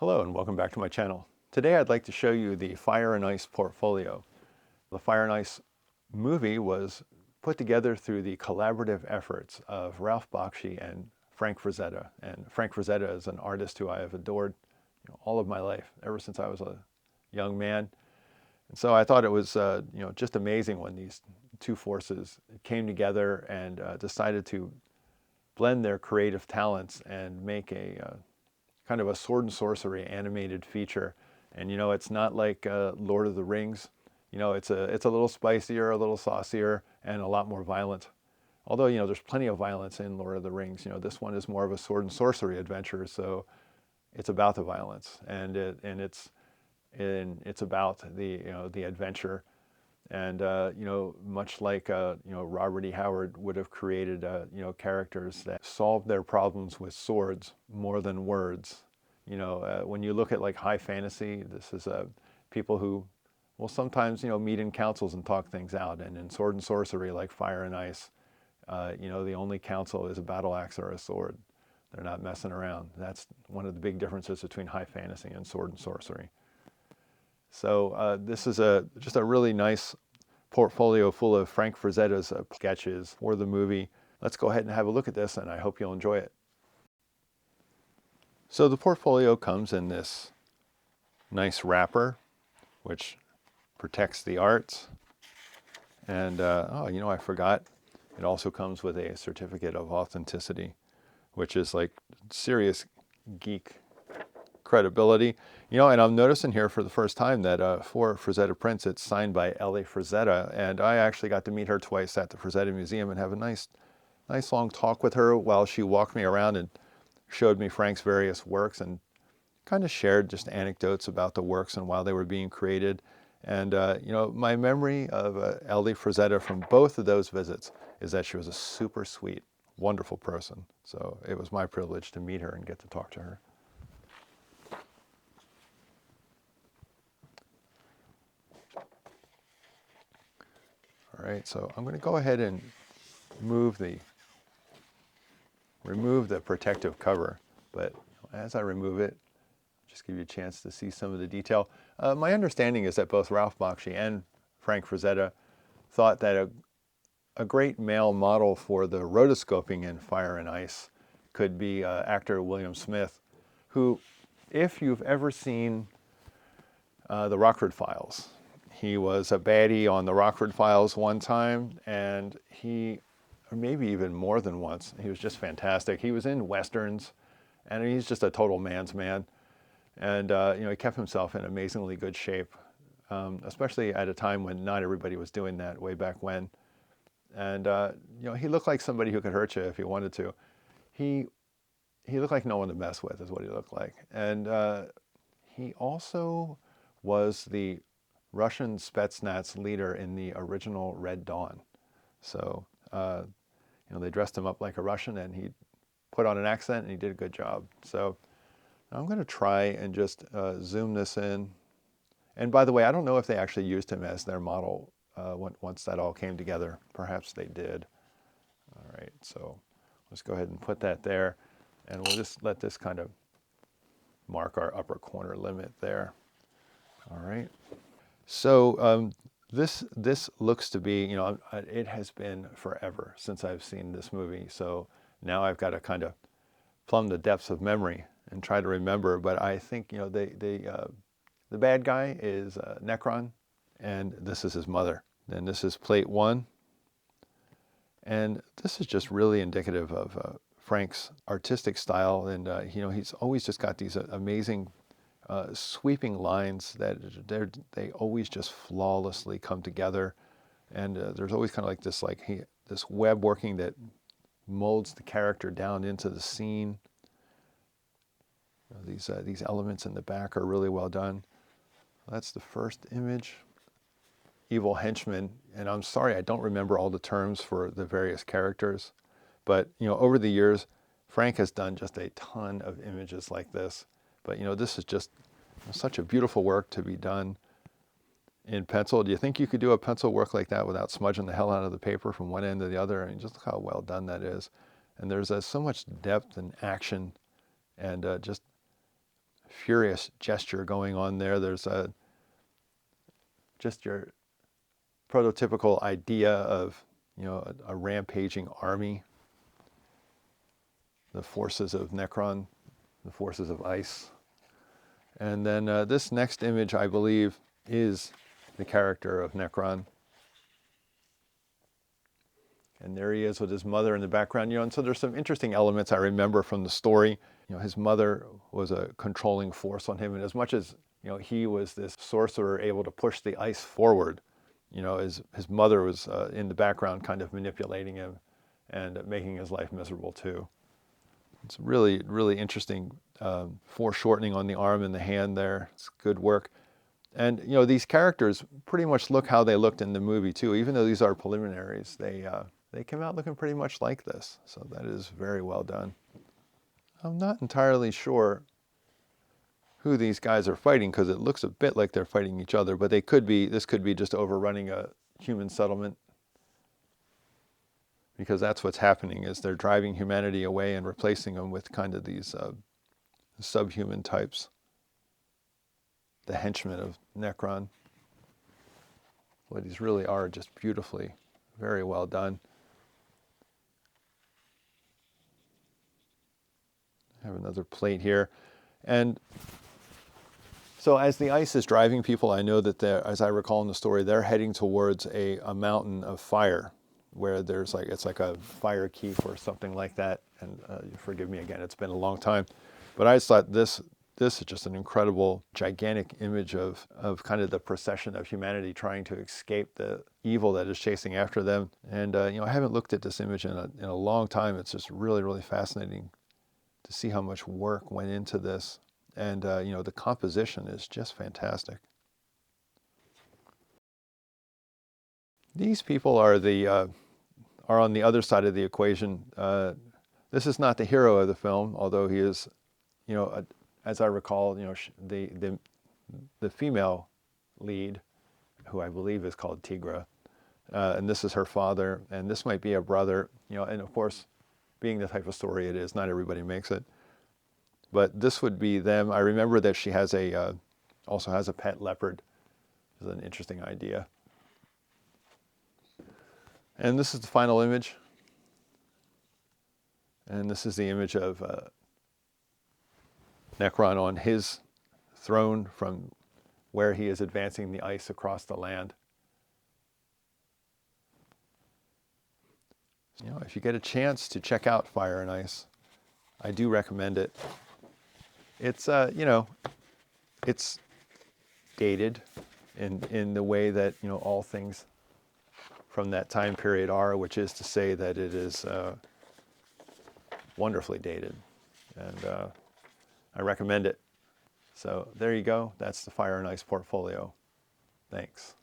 Hello and welcome back to my channel. Today I'd like to show you the Fire and Ice portfolio. The Fire and Ice movie was put together through the collaborative efforts of Ralph Bakshi and Frank Frazetta. And Frank Frazetta is an artist who I have adored all of my life, ever since I was a young man. And so I thought it was just amazing when these two forces came together and decided to blend their creative talents and make a kind of a sword and sorcery animated feature. And it's not like Lord of the Rings. It's a little spicier, a little saucier, and a lot more violent. Although there's plenty of violence in Lord of the Rings. This one is more of a sword and sorcery adventure, so it's about the violence, and it's about the adventure. And much like Robert E. Howard would have created characters that solved their problems with swords more than words. When you look at like high fantasy, this is people who will sometimes meet in councils and talk things out. And in sword and sorcery, like Fire and Ice, the only counsel is a battle axe or a sword. They're not messing around. That's one of the big differences between high fantasy and sword and sorcery. So this is just a really nice portfolio full of Frank Frazetta's sketches for the movie. Let's go ahead and have a look at this, and I hope you'll enjoy it. So the portfolio comes in this nice wrapper, which protects the arts. And I forgot, it also comes with a certificate of authenticity, which is like serious geek credibility. And I'm noticing here for the first time that for Frazetta prints, it's signed by Ellie Frazetta, and I actually got to meet her twice at the Frazetta Museum and have a nice long talk with her while she walked me around and showed me Frank's various works and kind of shared just anecdotes about the works and while they were being created. And my memory of Ellie Frazetta from both of those visits is that she was a super sweet, wonderful person. So it was my privilege to meet her and get to talk to her. All right, so I'm going to go ahead and remove the protective cover, but as I remove it, just give you a chance to see some of the detail. My understanding is that both Ralph Bakshi and Frank Frazetta thought that a great male model for the rotoscoping in Fire and Ice could be actor William Smith, who, if you've ever seen the Rockford Files, he was a baddie on the Rockford Files one time, and or maybe even more than once, he was just fantastic. He was in Westerns, and he's just a total man's man. And he kept himself in amazingly good shape, especially at a time when not everybody was doing that way back when. And he looked like somebody who could hurt you if he wanted to. He looked like no one to mess with, is what he looked like. And he also was the Russian Spetsnaz leader in the original Red Dawn. So, they dressed him up like a Russian, and he put on an accent, and he did a good job. So I'm going to try and just zoom this in. And by the way, I don't know if they actually used him as their model once that all came together. Perhaps they did. All right, so let's go ahead and put that there, and we'll just let this kind of mark our upper corner limit there. All right. So this looks to be, it has been forever since I've seen this movie. So now I've got to kind of plumb the depths of memory and try to remember. But I think, the bad guy is Necron, and this is his mother. And this is plate 1. And this is just really indicative of Frank's artistic style. And, he's always just got these amazing sweeping lines that they always just flawlessly come together, and there's always kind of like this web working that molds the character down into the scene. These elements in the back are really well done. That's the first image. Evil henchman, and I'm sorry I don't remember all the terms for the various characters, but over the years, Frank has done just a ton of images like this. But this is just such a beautiful work to be done in pencil. Do you think you could do a pencil work like that without smudging the hell out of the paper from one end to the other? I mean, just look how well done that is. And there's so much depth and action and just furious gesture going on there. There's just your prototypical idea of, a rampaging army, the forces of Necron, the forces of ice. And then this next image, I believe, is the character of Necron. And there he is with his mother in the background. And so there's some interesting elements I remember from the story. His mother was a controlling force on him. And as much as, he was this sorcerer able to push the ice forward, his mother was in the background kind of manipulating him and making his life miserable too. It's really, really interesting foreshortening on the arm and the hand there. It's good work. And, these characters pretty much look how they looked in the movie too. Even though these are preliminaries, they came out looking pretty much like this. So that is very well done. I'm not entirely sure who these guys are fighting because it looks a bit like they're fighting each other, but this could be just overrunning a human settlement, because that's what's happening, is they're driving humanity away and replacing them with kind of these subhuman types, the henchmen of Necron. Well, these really are just beautifully, very well done. I have another plate here. And so as the ice is driving people, I know that as I recall in the story, they're heading towards a mountain of fire where it's like a fire keep or something like that. And forgive me again, it's been a long time. But I just thought this is just an incredible, gigantic image of kind of the procession of humanity trying to escape the evil that is chasing after them. And I haven't looked at this image in a long time. It's just really, really fascinating to see how much work went into this. And the composition is just fantastic. These people are on the other side of the equation. This is not the hero of the film, although he is, as I recall, the female lead, who I believe is called Tigra, and this is her father, and this might be a brother, and of course, being the type of story it is, not everybody makes it. But this would be them. I remember that she has also has a pet leopard. It's an interesting idea. And this is the final image. And this is the image of Necron on his throne from where he is advancing the ice across the land. If you get a chance to check out Fire and Ice, I do recommend it. It's it's dated in the way that all things from that time period are, which is to say that it is wonderfully dated, and I recommend it. So there you go. That's the Fire and Ice portfolio. Thanks.